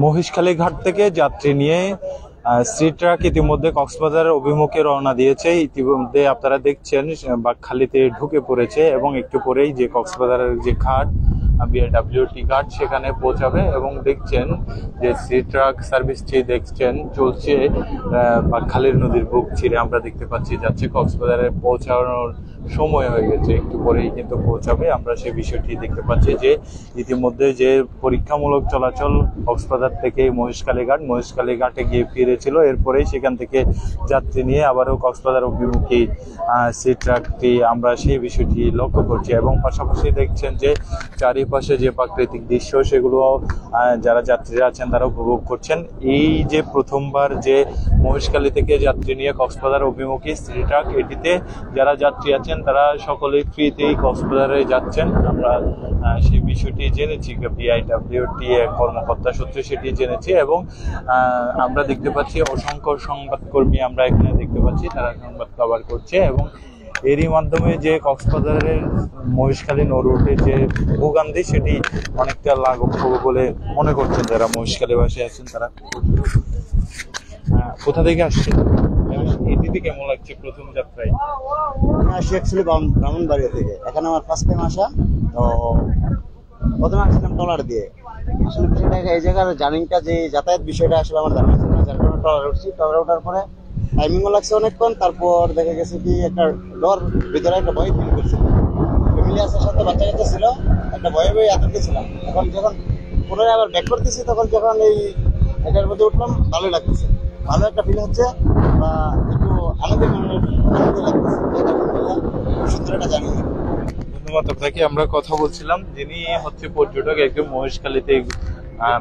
মহেশখালী ঘাট থেকে যাত্রী নিয়ে সি ট্রাক ইতিমধ্যে কক্সবাজারের অভিমুখে রওনা দিয়েছে। ইতিমধ্যে আপনারা দেখছেন বাকখালীতে ঢুকে পড়েছে এবং একটু পরেই যে কক্সবাজারের যে ঘাট বিআরডব্লিউটি ঘাট সেখানে পৌঁছাবে এবং দেখছেন যে সি ট্রাক সার্ভিসটি দেখছেন চলছে বাকখালীর নদীর বুক ছিঁড়ে আমরা দেখতে পাচ্ছি যাচ্ছে কক্সবাজারে পৌঁছানোর সময় হয়ে গেছে, একটু পরেই কিন্তু পৌঁছাবে। আমরা সেই বিষয়টি দেখতে পাচ্ছি যে ইতিমধ্যে যে পরীক্ষামূলক চলাচল কক্সবাজার থেকে মহেশখালী ঘাটে গিয়ে ফিরেছিল, এরপরেই সেখান থেকে যাত্রী নিয়ে আবারও কক্সবাজার অভিমুখী সি ট্রাকটি আমরা সেই বিষয়টি লক্ষ্য করছি এবং পাশাপাশি দেখছেন যে চারিপাশে যে প্রাকৃতিক দৃশ্য সেগুলো যারা যাত্রীরা আছেন তারা উপভোগ করছেন। এই যে প্রথমবার যে মহেশখালী থেকে যাত্রী নিয়ে কক্সবাজার অভিমুখী সি ট্রাক, এটিতে যারা যাত্রী আছেন তারা সকলেই ফ্রিতেই কক্সবাজারে যাচ্ছেন। আমরা সেই বিষয়টি জেনেছি বিআইডব্লিউটি কর্মকর্তা সূত্রে সেটি জেনেছি এবং আমরা দেখতে পাচ্ছি অসংখ্য সংবাদকর্মী আমরা এখানে দেখতে পাচ্ছি তারা সংবাদ কভার করছে এবং এরই মাধ্যমে যে কক্সবাজারের মহেশখালী নৌ রুটের যে ভোগান্তি সেটি অনেকটা লাঘব হবে বলে মনে করছেন যারা মহেশখালীবাসী আছেন তারা। কোথা থেকে আসছেন, এটিতে কেমন লাগছে প্রথম যাত্রায়? আমি আসছি অ্যাকচুয়ালি ব্রাহ্মণবাড়িয়া থেকে। এখানে আমার ফার্স্ট টাইম আসা। তো প্রথমে আসছিলাম ট্রলার দিয়ে। আসলে বিষয়টা এই জায়গার জার্নিংটা যে যাতায়াত বিষয়টা আসলে আমার জানা ছিল না, যার কারণে ট্রলার উঠছি। ট্রলার ওঠার পরে টাইমিংও লাগছে অনেকক্ষণ। তারপর দেখা গেছে কি একটা ডর ভিতরে একটা ভয় ফিল করছি। ফ্যামিলি আসার সাথে বাচ্চা কাচ্চা ছিল, একটা ভয়ে ভয়ে আতঙ্কে ছিলাম। এখন যখন পুনরায় আবার ব্যাক করতেছি তখন যখন এই এটার মধ্যে উঠলাম ভালোই লাগতেছে, ভালো একটা ফিল হচ্ছে বা একটু আনন্দ লাগতেছে। সুন্দর একটা জার্নি। ধন্যবাদ আপনাকে। আমরা কথা বলছিলাম যিনি হচ্ছে পর্যটক, একজন মহেশখালীতে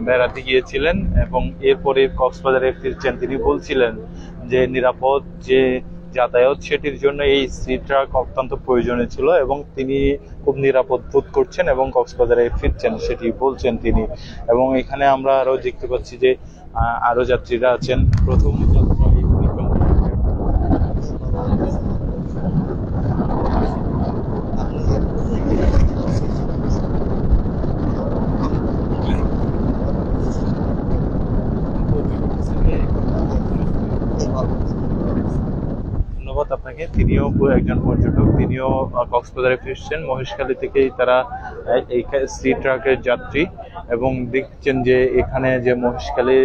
বেড়াতে গিয়েছিলেন এবং এরপরে কক্সবাজারে ফিরছেন। তিনি বলছিলেন যে নিরাপদ যে যাতায়াত সেটির জন্য এই সি ট্রাক অত্যন্ত প্রয়োজনীয় ছিল এবং তিনি খুব নিরাপদ বোধ করছেন এবং কক্সবাজারে ফিরছেন সেটি বলছেন তিনি। এবং এখানে আমরা আরো দেখতে পাচ্ছি যে আরো যাত্রীরা আছেন। প্রথম ধন্যবাদ আপনাকে। তিনিও একজন পর্যটক, তিনিও কক্সবাজারে ফিরছেন। মহেশখালী থেকেই তারা এই সি ট্রাকের যাত্রী এবং দেখছেন যে এখানে যে মহেশখালী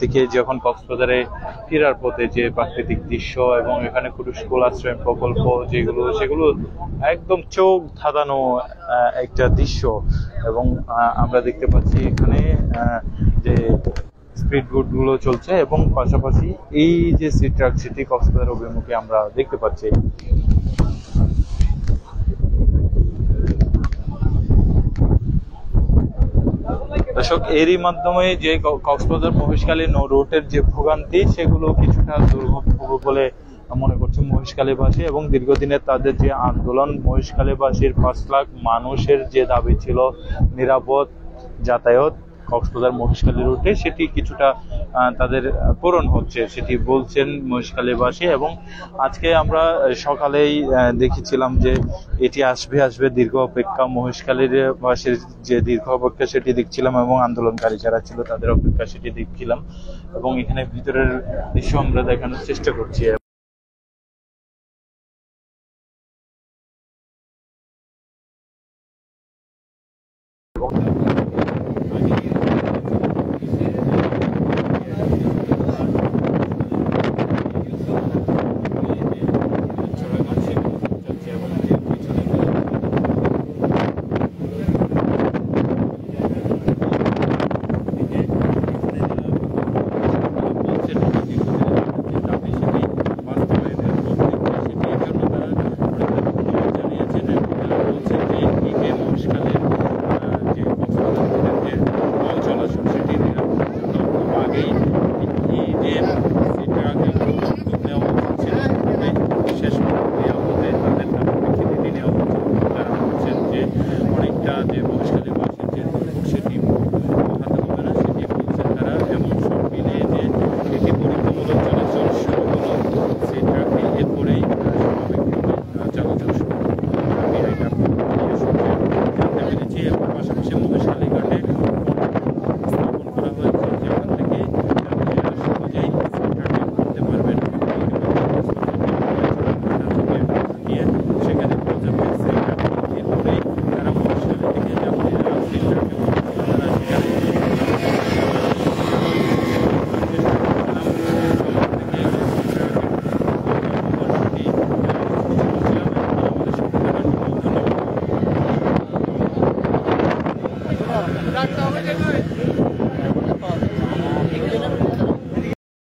থেকে যখন কক্সবাজারে ফেরার পথে যে প্রাকৃতিক দৃশ্য এবং এখানে কুটুস্কুল আশ্রয় প্রকল্প সেগুলো একদম চোখ ধাঁধানো একটা দৃশ্য এবং আমরা দেখতে পাচ্ছি এখানে যে স্পিড বোট গুলো চলছে এবং পাশাপাশি এই যে সি ট্রাক সিটি কক্সবাজার অভিমুখে আমরা দেখতে পাচ্ছি। দর্শক, এরই মাধ্যমে যে কক্সবাজার মহেশখালী নৌ রুটের যে ভোগান্তি সেগুলো কিছুটা দুর্ভোগ হবে বলে মনে করছে মহেশখালীবাসী এবং দীর্ঘদিনের তাদের যে আন্দোলন, মহেশখালীবাসীর 5 লাখ মানুষের যে দাবি ছিল নিরাপদ যাতায়াত কক্সবাজার মহেশখালী রুটে, সেটি কিছুটা তাদের পূরণ হচ্ছে সেটি বলছেন মহেশখালীবাসী। এবং আজকে আমরা সকালেই দেখেছিলাম যে এটি আসবে দীর্ঘ অপেক্ষা, মহেশখালীর বাসীর যে দীর্ঘ অপেক্ষা সেটি দেখছিলাম এবং আন্দোলনকারী যারা ছিল তাদের অপেক্ষা সেটি দেখছিলাম এবং এখানে ভিতরের দৃশ্য আমরা দেখানোর চেষ্টা করছি।